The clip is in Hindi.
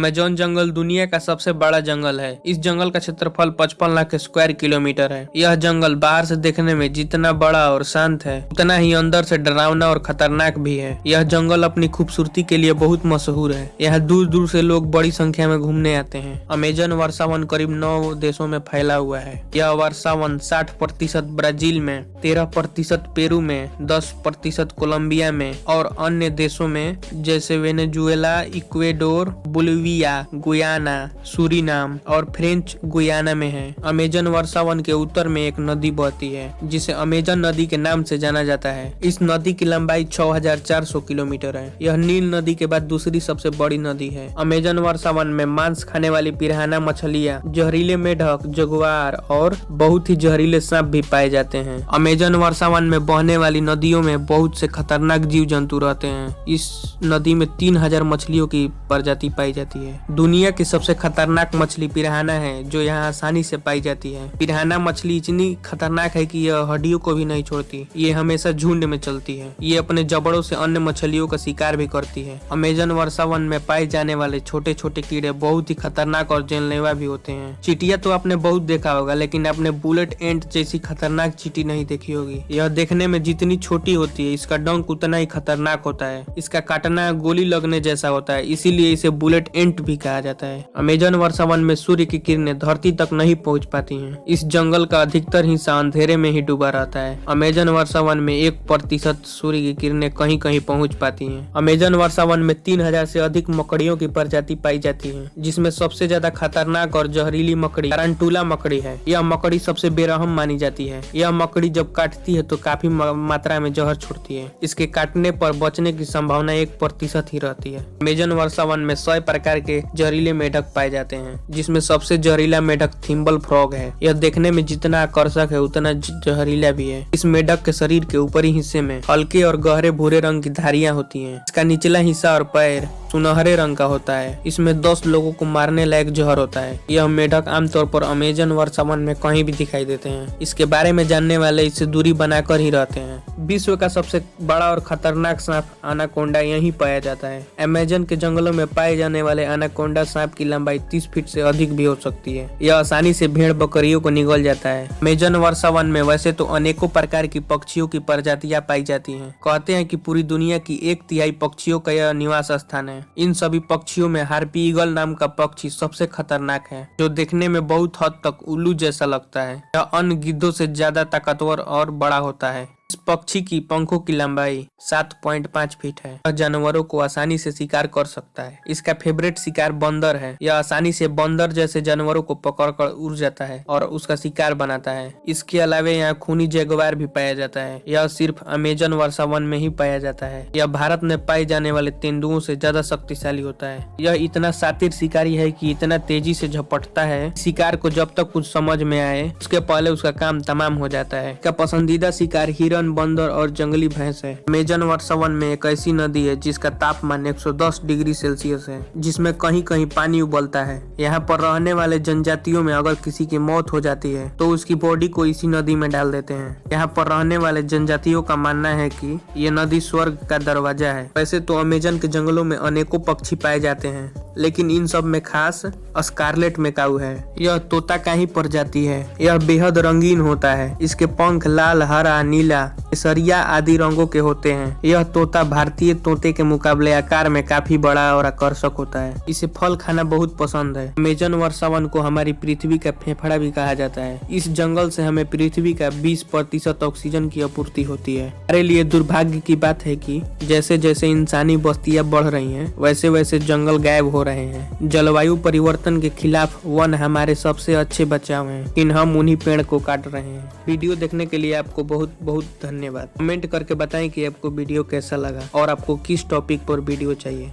अमेजोन जंगल दुनिया का सबसे बड़ा जंगल है। इस जंगल का क्षेत्रफल 55 लाख स्क्वायर किलोमीटर है। यह जंगल बाहर से देखने में जितना बड़ा और शांत है, उतना ही अंदर से डरावना और खतरनाक भी है। यह जंगल अपनी खूबसूरती के लिए बहुत मशहूर है। यहाँ दूर दूर से लोग बड़ी संख्या में घूमने आते हैं। अमेजन वर्षा वन करीब 9 देशों में फैला हुआ है। यह वर्षा वन 60% ब्राजील में, 13% पेरू में, 10% कोलंबिया में और अन्य देशों में जैसे Venezuela, Ecuador, Bolivia, Guyana, Suriname और फ्रेंच गुयाना में है। अमेजन वर्षा वन के उत्तर में एक नदी बहती है जिसे अमेजन नदी के नाम से जाना जाता है। इस नदी की लंबाई 6400 किलोमीटर है। यह नील नदी के बाद दूसरी सबसे बड़ी नदी है। अमेजन वर्षा वन में मांस खाने वाली पिरान्हा मछलियाँ, जहरीले मेढक, जगुआर और बहुत ही जहरीले सांप भी पाए जाते हैं। अमेजन वर्षा वन में बहने वाली नदियों में बहुत से खतरनाक जीव जंतु रहते हैं। इस नदी में 3000 मछलियों की प्रजाति पाई जाती है। दुनिया की सबसे खतरनाक मछली पिरान्हा है जो यहाँ आसानी से पाई जाती है। पिरान्हा मछली इतनी खतरनाक है कि यह हड्डियों को भी नहीं छोड़ती। ये हमेशा झुंड में चलती है। ये अपने जबड़ों से अन्य मछलियों का शिकार भी करती है। अमेजन वर्षा वन में पाए जाने वाले छोटे छोटे कीड़े बहुत ही खतरनाक और जानलेवा भी होते हैं। चींटियां तो आपने बहुत देखा होगा, लेकिन आपने बुलेट एंट जैसी खतरनाक चींटी नहीं देखी होगी। यह देखने में जितनी छोटी होती है, इसका डंक उतना ही खतरनाक होता है। इसका काटना गोली लगने जैसा होता है, इसीलिए इसे बुलेट एंट भी कहा जाता है। अमेजन वर्षा वन में सूर्य की किरणें धरती तक नहीं पहुंच पाती हैं। इस जंगल का अधिकतर हिस्सा अंधेरे में ही डूबा रहता है। अमेजन वर्षा वन में 1% सूर्य की किरणें कहीं कहीं पहुंच पाती हैं। अमेजन वर्षा वन में 3000 से अधिक मकड़ियों की प्रजाति पाई जाती है, जिसमें सबसे ज्यादा खतरनाक और जहरीली मकड़ी टारंटुला मकड़ी है। यह मकड़ी सबसे बेरहम मानी जाती है। यह मकड़ी जब काटती है तो काफी मात्रा में जहर छोड़ती है। इसके काटने पर बचने की संभावना 1% ही रहती है। अमेजन वर्षा वन में 100 प्रकार के जहरीले मेढक पाए जाते हैं, जिसमें सबसे जहरीला मेढक थिम्बल फ्रॉग है। यह देखने में जितना आकर्षक है उतना जहरीला भी है। इस मेढक के शरीर के ऊपरी हिस्से में हल्के और गहरे भूरे रंग की धारियां होती हैं। इसका निचला हिस्सा और पैर सुनहरे रंग का होता है। इसमें 10 लोगों को मारने लायक जहर होता है। यह मेढक आमतौर पर अमेजन वर्षा वन में कहीं भी दिखाई देते हैं। इसके बारे में जानने वाले इससे दूरी बनाकर ही रहते हैं। विश्व का सबसे बड़ा और खतरनाक सांप एनाकोंडा यहीं पाया जाता है। अमेजन के जंगलों में पाए जाने वाले एनाकोंडा सांप की लंबाई 30 फीट से अधिक भी हो सकती है। यह आसानी से भेड़ बकरियों को निगल जाता है। अमेजन वर्षा वन में वैसे तो अनेकों प्रकार की पक्षियों की प्रजातियां पाई जाती हैं। कहते हैं कि पूरी दुनिया की 1/3 पक्षियों का यह निवास स्थान है। इन सभी पक्षियों में हार्पी ईगल नाम का पक्षी सबसे खतरनाक है, जो देखने में बहुत हद तक उल्लू जैसा लगता है। यह अन्य गिद्धों से ज्यादा ताकतवर और बड़ा होता है। इस पक्षी की पंखों की लंबाई 7.5 फीट है। यह जानवरों को आसानी से शिकार कर सकता है। इसका फेवरेट शिकार बंदर है। यह आसानी से बंदर जैसे जानवरों को पकड़कर उड़ जाता है और उसका शिकार बनाता है। इसके अलावा यहाँ खूनी जगुआर भी पाया जाता है। यह सिर्फ अमेजन वर्षा वन में ही पाया जाता है। यह भारत में पाए जाने वाले तेंदुओं से ज्यादा शक्तिशाली होता है। यह इतना शातिर शिकारी है कि इतना तेजी से झपटता है, शिकार को जब तक कुछ समझ में आए उसके पहले उसका काम तमाम हो जाता है। इसका पसंदीदा शिकार हिरन, बंदर और जंगली भैंस है। अमेजन वर्षा वन में एक ऐसी नदी है जिसका तापमान 110 डिग्री सेल्सियस है, जिसमें कहीं कहीं पानी उबलता है। यहाँ पर रहने वाले जनजातियों में अगर किसी की मौत हो जाती है तो उसकी बॉडी को इसी नदी में डाल देते हैं। यहाँ पर रहने वाले जनजातियों का मानना है कि ये नदी स्वर्ग का दरवाजा है। वैसे तो अमेजन के जंगलों में अनेकों पक्षी पाए जाते हैं, लेकिन इन सब में खास स्कारलेट मैकाऊ है। यह तोता का ही प्रजाति है। यह बेहद रंगीन होता है। इसके पंख लाल, हरा, नीला, केसरिया आदि रंगों के होते हैं। यह तोता भारतीय तोते के मुकाबले आकार में काफी बड़ा और आकर्षक होता है। इसे फल खाना बहुत पसंद है। अमेजन वर्षा वन को हमारी पृथ्वी का फेफड़ा भी कहा जाता है। इस जंगल से हमें पृथ्वी का 20% ऑक्सीजन की आपूर्ति होती है। हमारे लिए दुर्भाग्य की बात है कि जैसे जैसे इंसानी बस्तियां बढ़ रही हैं, वैसे वैसे जंगल गायब हो रहे हैं। जलवायु परिवर्तन के खिलाफ वन हमारे सबसे अच्छे बचाव हैं, लेकिन हम उन्हीं पेड़ को काट रहे हैं। वीडियो देखने के लिए आपको बहुत बहुत धन्यवाद। कमेंट करके बताएं कि आपको वीडियो कैसा लगा और आपको किस टॉपिक पर वीडियो चाहिए।